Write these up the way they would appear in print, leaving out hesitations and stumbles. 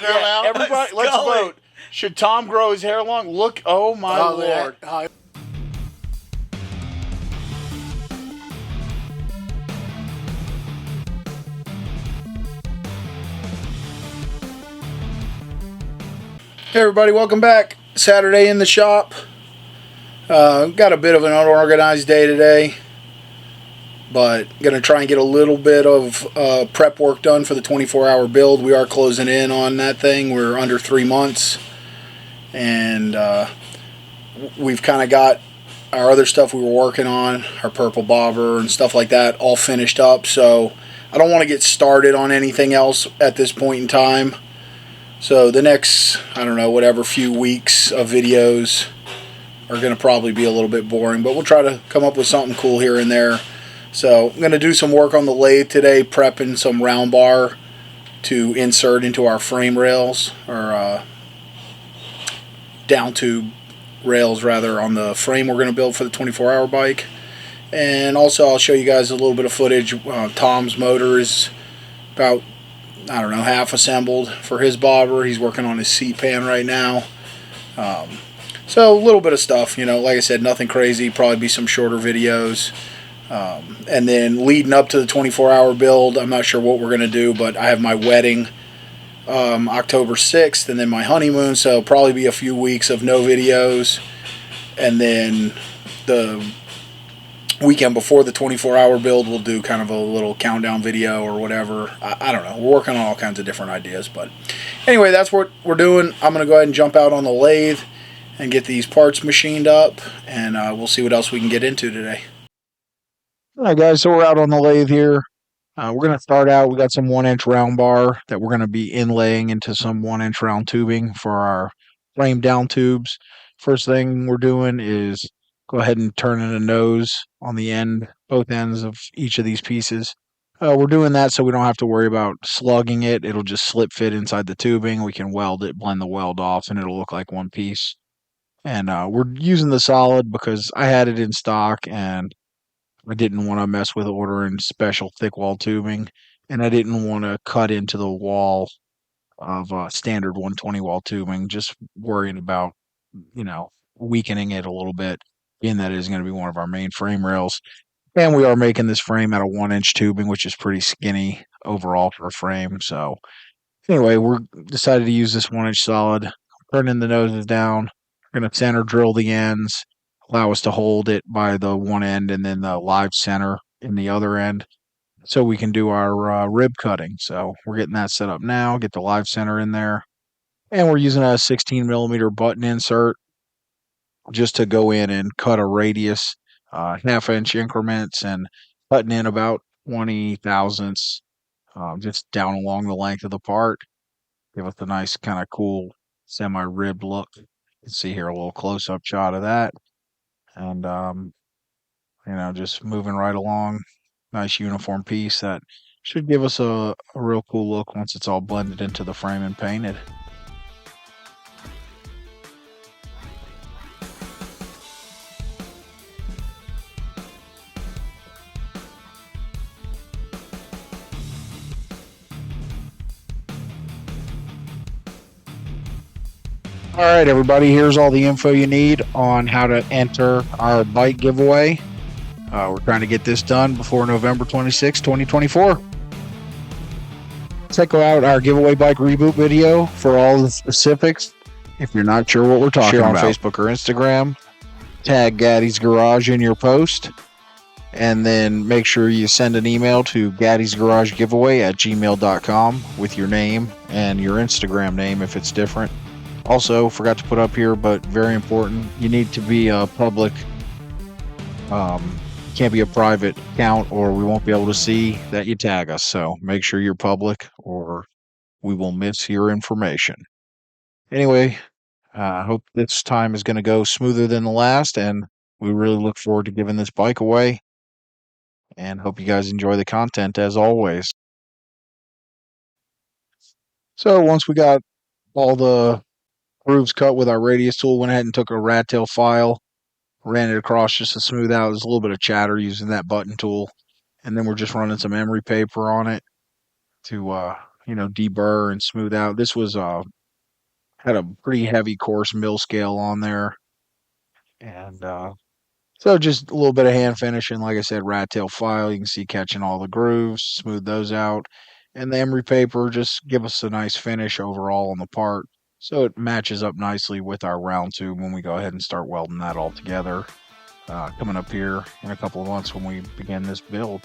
Girl out. Everybody, let's vote. Should Tom grow his hair long? Look, oh my Lord. Hey everybody, welcome back. Saturday in the shop. Got a bit of an unorganized day today, but gonna try and get a little bit of prep work done for the 24-hour build. We are closing in on that thing. We're under 3 months, and we've kind of got our other stuff we were working on, our purple bobber and stuff like that, all finished up. So I don't want to get started on anything else at this point in time. So the next, I don't know, whatever few weeks of videos are going to probably be a little bit boring, but we'll try to come up with something cool here and there. So I'm going to do some work on the lathe today, prepping some round bar to insert into our frame rails, or down tube rails rather, on the frame we're going to build for the 24-hour bike. And also I'll show you guys a little bit of footage. Tom's motor is about, I don't know, half assembled for his bobber. He's working on his seat pan right now. So a little bit of stuff, you know, like I said, nothing crazy, probably be some shorter videos. And then leading up to the 24-hour build, I'm not sure what we're going to do, but I have my wedding October 6th, and then my honeymoon, so probably be a few weeks of no videos. And then the weekend before the 24-hour build, we'll do kind of a little countdown video or whatever. I don't know. We're working on all kinds of different ideas. But anyway, that's what we're doing. I'm going to go ahead and jump out on the lathe and get these parts machined up, and we'll see what else we can get into today. All right, guys, so we're out on the lathe here. We're going to start out, we got some 1-inch round bar that we're going to be inlaying into some 1-inch round tubing for our frame down tubes. First thing we're doing is go ahead and turn in a nose on the end, both ends of each of these pieces. We're doing that so we don't have to worry about slugging it. It'll just slip fit inside the tubing. We can weld it, blend the weld off, and it'll look like one piece. And we're using the solid because I had it in stock and I didn't want to mess with ordering special thick wall tubing, and I didn't want to cut into the wall of standard 120 wall tubing, just worrying about, you know, weakening it a little bit, being that it is going to be one of our main frame rails. And we are making this frame out of 1-inch tubing, which is pretty skinny overall for a frame. So anyway, we're decided to use this 1-inch solid, turning the noses down. We're going to center drill the ends, allow us to hold it by the one end and then the live center in the other end, so we can do our rib cutting. So we're getting that set up now, get the live center in there. And we're using a 16 millimeter button insert just to go in and cut a radius, half-inch increments, and cutting in about 20 thousandths, just down along the length of the part. Give us a nice kind of cool semi-ribbed look. You can see here a little close-up shot of that. And, you know, just moving right along. Nice uniform piece that should give us a real cool look once it's all blended into the frame and painted. All right, everybody, here's all the info you need on how to enter our bike giveaway. We're trying to get this done before November 26, 2024. Check out our giveaway bike reboot video for all the specifics. If you're not sure what we're talking about, share on Facebook or Instagram. Tag Gattis Garage in your post. And then make sure you send an email to gattisgaragegiveaway@gmail.com with your name and your Instagram name if it's different. Also, forgot to put up here, but very important, you need to be a public, can't be a private account or we won't be able to see that you tag us. So make sure you're public or we will miss your information. Anyway, I hope this time is going to go smoother than the last, and we really look forward to giving this bike away, and hope you guys enjoy the content as always. So once we got all the grooves cut with our radius tool, went ahead and took a rat tail file, ran it across just to smooth out. There's a little bit of chatter using that button tool, and then we're just running some emery paper on it to you know, deburr and smooth out. This was had a pretty heavy coarse mill scale on there, and so just a little bit of hand finishing. Like I said, rat tail file. You can see catching all the grooves, smooth those out, and the emery paper just give us a nice finish overall on the part. So it matches up nicely with our round tube when we go ahead and start welding that all together. Coming up here in a couple of months when we begin this build.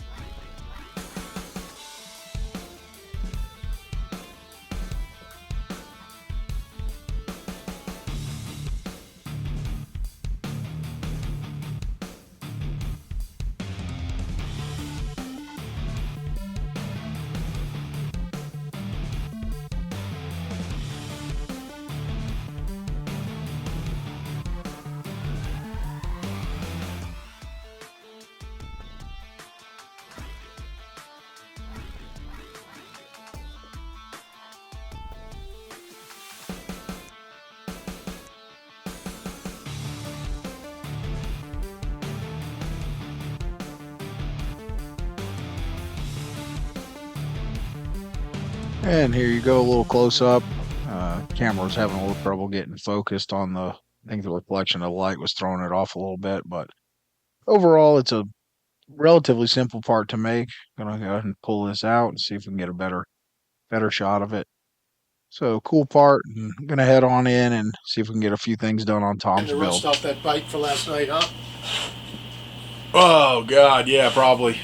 And here you go, a little close up. Camera was having a little trouble getting focused on the, I think the reflection of the light was throwing it off a little bit, but overall it's a relatively simple part to make. Gonna go ahead and pull this out and see if we can get a better shot of it. So cool part. I'm gonna head on in and see if we can get a few things done on Tom's and build. rust off that bike for last night, huh? Oh God, yeah, probably.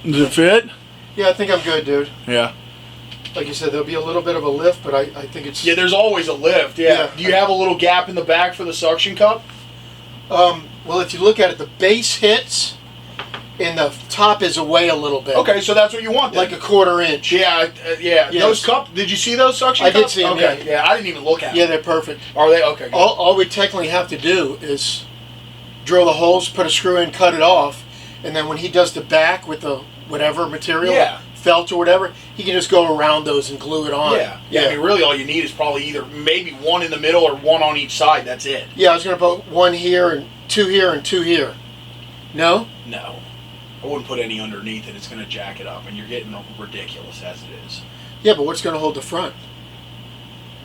Does it fit? Yeah, I think I'm good, dude. Yeah. Like you said, there'll be a little bit of a lift, but I think it's... Yeah, there's always a lift, yeah. Do you have a little gap in the back for the suction cup? Well, if you look at it, the base hits and the top is away a little bit. Okay, so that's what you want then. Like a 1/4 inch. Yeah, yeah. Yes. Those cups, did you see those suction cups? I did see them, okay. Yeah, I didn't even look at them. Yeah, they're perfect. Are they? Okay, good. All we technically have to do is drill the holes, put a screw in, cut it off, and then when he does the back with the whatever material, felt or whatever, he can just go around those and glue it on. Yeah. I mean, really all you need is probably either maybe one in the middle or one on each side. That's it. Yeah, I was going to put one here and two here and two here. No? No. I wouldn't put any underneath it. It's going to jack it up, and you're getting ridiculous as it is. Yeah, but what's going to hold the front?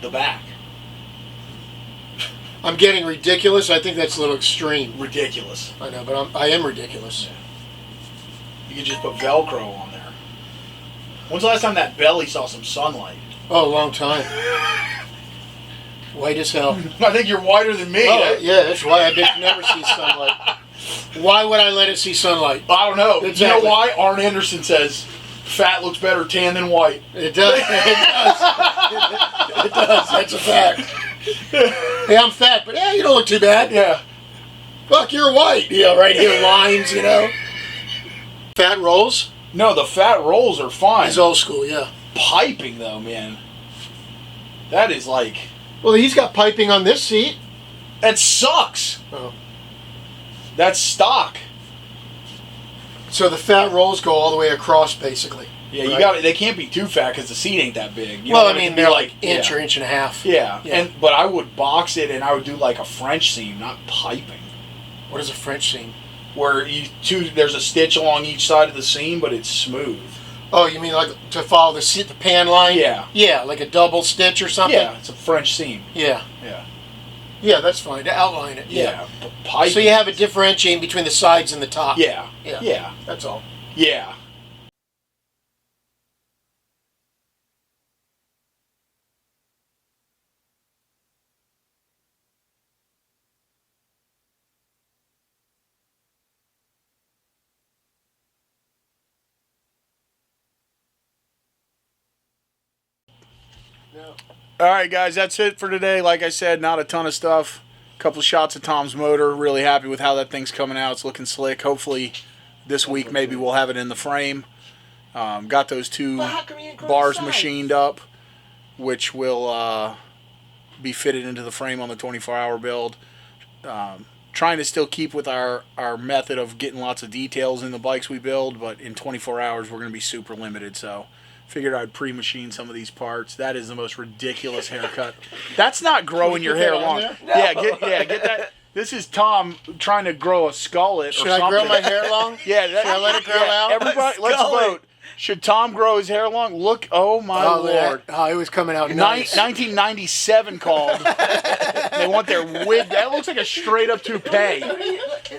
The back. I'm getting ridiculous. I think that's a little extreme. Ridiculous. I know, but I am ridiculous. Yeah. You could just put Velcro on there. When's the last time that belly saw some sunlight? Oh, a long time. White as hell. I think you're whiter than me. Oh, yeah, that's why I did never see sunlight. Why would I let it see sunlight? I don't know. Exactly. You know why? Arn Anderson says, fat looks better tan than white. It does. It does. It does. That's a fact. Hey, I'm fat, but yeah, you don't look too bad. Yeah. Fuck, you're white. Yeah, right here, lines, you know. Fat rolls? No, the fat rolls are fine. He's old school, yeah. Piping, though, man. That is like... Well, he's got piping on this seat. That sucks. Oh. That's stock. So the fat rolls go all the way across, basically. Yeah, right? you got. They can't be too fat because the seat ain't that big. You well, I mean, they're like inch or inch and a half. Yeah, but I would box it and I would do like a French seam, not piping. What is a French seam? Where there's a stitch along each side of the seam, but it's smooth. Oh, you mean like to follow the pan line? Yeah. Yeah, like a double stitch or something? Yeah, it's a French seam. Yeah. Yeah. Yeah, that's fine. To outline it. Yeah. Piping. So you have a differentiating between the sides and the top. Yeah. Yeah. Yeah. That's all. Yeah. No. All right, guys, that's it for today. Like I said, not a ton of stuff. A couple of shots of Tom's motor. Really happy with how that thing's coming out. It's looking slick. Hopefully this week maybe we'll have it in the frame. Got those two bars machined up, which will be fitted into the frame on the 24-hour build. Trying to still keep with our method of getting lots of details in the bikes we build, but in 24 hours we're going to be super limited, so figured I'd pre-machine some of these parts. That is the most ridiculous haircut. That's not growing your hair long. No. Yeah, get that. This is Tom trying to grow a skullet or Should something. I grow my hair long? Yeah, Should I let it grow out? Everybody, let's vote. Should Tom grow his hair long? Look, oh my Lord. Oh, it was coming out nice. 1997 called. They want their wig. That looks like a straight up toupee.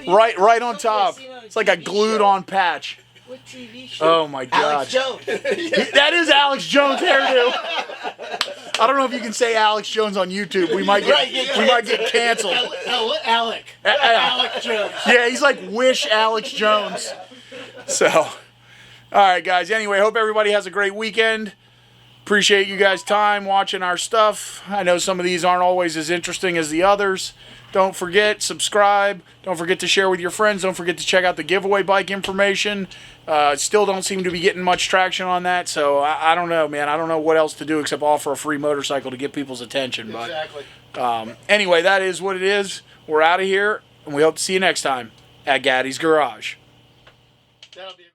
Right on top. It's like a glued on patch. What TV show? Oh my God. Alex Jones. That is Alex Jones hairdo. I don't know if you can say Alex Jones on YouTube. We might get canceled. Alec Jones. Yeah, he's like Wish Alex Jones. So, all right, guys. Anyway, hope everybody has a great weekend. Appreciate you guys' time watching our stuff. I know some of these aren't always as interesting as the others. Don't forget, subscribe. Don't forget to share with your friends. Don't forget to check out the giveaway bike information. Still don't seem to be getting much traction on that, so I don't know, man. I don't know what else to do except offer a free motorcycle to get people's attention. But Exactly. Anyway, that is what it is. We're out of here, and we hope to see you next time at Gattis Garage. That'll be